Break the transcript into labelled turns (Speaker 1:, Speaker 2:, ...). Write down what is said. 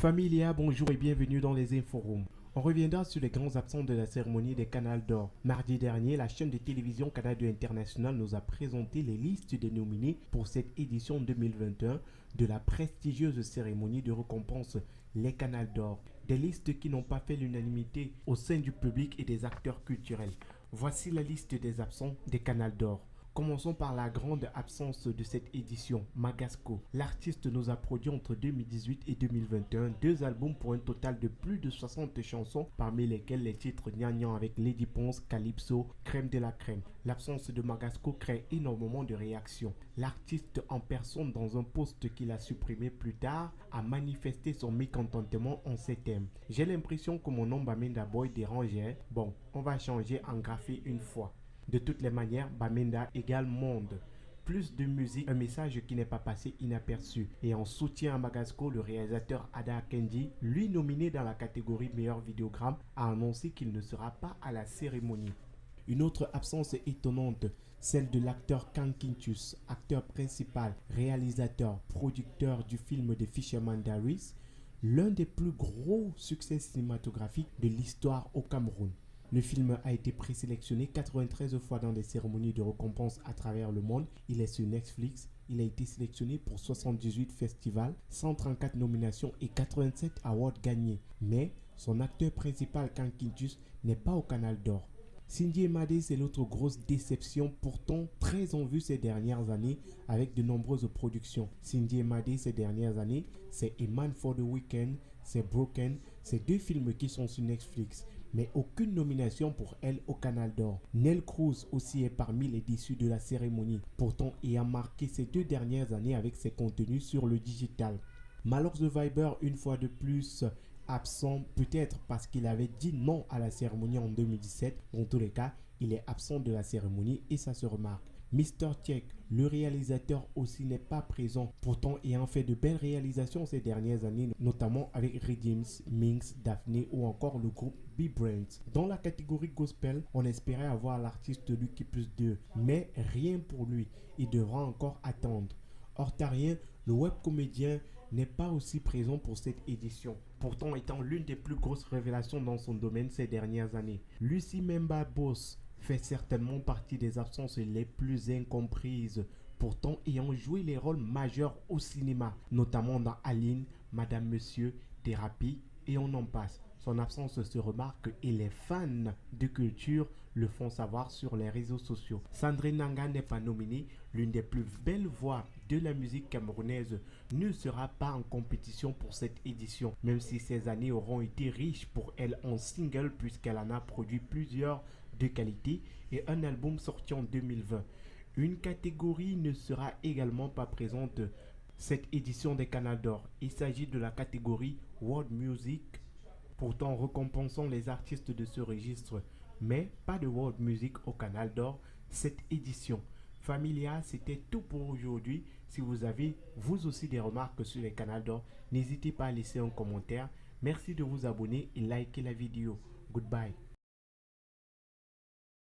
Speaker 1: Familia, bonjour et bienvenue dans les Inforums. On reviendra sur les grands absents de la cérémonie des Canals d'Or. Mardi dernier, la chaîne de télévision Canal 2 International nous a présenté les listes des nominés pour cette édition 2021 de la prestigieuse cérémonie de récompense Les Canals d'Or. Des listes qui n'ont pas fait l'unanimité au sein du public et des acteurs culturels. Voici la liste des absents des Canals d'Or. Commençons par la grande absence de cette édition, Magasco. L'artiste nous a produit entre 2018 et 2021 deux albums pour un total de plus de 60 chansons, parmi lesquelles les titres Gnagnan avec Lady Ponce, Calypso, Crème de la Crème. L'absence de Magasco crée énormément de réactions. L'artiste en personne, dans un post qu'il a supprimé plus tard, a manifesté son mécontentement en ces termes. J'ai l'impression que mon nom Bamenda Boy dérangeait. Bon, on va changer en graphie une fois. De toutes les manières, Bamenda égale monde. Plus de musique, un message qui n'est pas passé inaperçu. Et en soutien à Magasco, le réalisateur Ada Kendi, lui nominé dans la catégorie meilleur vidéogramme, a annoncé qu'il ne sera pas à la cérémonie. Une autre absence étonnante, celle de l'acteur Kankintus, acteur principal, réalisateur, producteur du film The Fisherman Diaries, l'un des plus gros succès cinématographiques de l'histoire au Cameroun. Le film a été présélectionné 93 fois dans des cérémonies de récompense à travers le monde. Il est sur Netflix. Il a été sélectionné pour 78 festivals, 134 nominations et 87 awards gagnés. Mais son acteur principal, Kankintus, n'est pas au Canal d'Or. Cindy Emadé, c'est l'autre grosse déception, pourtant très en vue ces dernières années avec de nombreuses productions. Cindy Emadé ces dernières années, c'est A Man for the Weekend, c'est Broken, c'est deux films qui sont sur Netflix, mais aucune nomination pour elle au Canal d'Or. Nell Cruz aussi est parmi les déçus de la cérémonie, pourtant ayant marqué ces deux dernières années avec ses contenus sur le digital. Malox the Viber, une fois de plus, absent, peut-être parce qu'il avait dit non à la cérémonie en 2017. Dans tous les cas, il est absent de la cérémonie et ça se remarque. Mr. Tchek, le réalisateur aussi, n'est pas présent, pourtant ayant fait de belles réalisations ces dernières années, notamment avec Redeems, Minx, Daphné ou encore le groupe B-Brains. Dans la catégorie gospel, on espérait avoir l'artiste Lucky Plus 2, mais rien pour lui, il devra encore attendre. Hortarien, le web comédien, n'est pas aussi présent pour cette édition, pourtant étant l'une des plus grosses révélations dans son domaine ces dernières années. Lucy Memba Boss fait certainement partie des absences les plus incomprises, pourtant ayant joué les rôles majeurs au cinéma, notamment dans Aline, Madame Monsieur, Thérapie et on en passe. Son absence se remarque et les fans de culture le font savoir sur les réseaux sociaux. Sandrine Nanga n'est pas nominée, l'une des plus belles voix de la musique camerounaise ne sera pas en compétition pour cette édition, même si ces années auront été riches pour elle en single puisqu'elle en a produit plusieurs de qualité et un album sorti en 2020. Une catégorie ne sera également pas présente cette édition des Canals d'Or. Il s'agit de la catégorie World Music, pourtant récompensant les artistes de ce registre, mais pas de World Music au Canal d'Or cette édition. Familia, c'était tout pour aujourd'hui. Si vous avez vous aussi des remarques sur les Canals d'Or, n'hésitez pas à laisser un commentaire. Merci de vous abonner et liker la vidéo. Goodbye.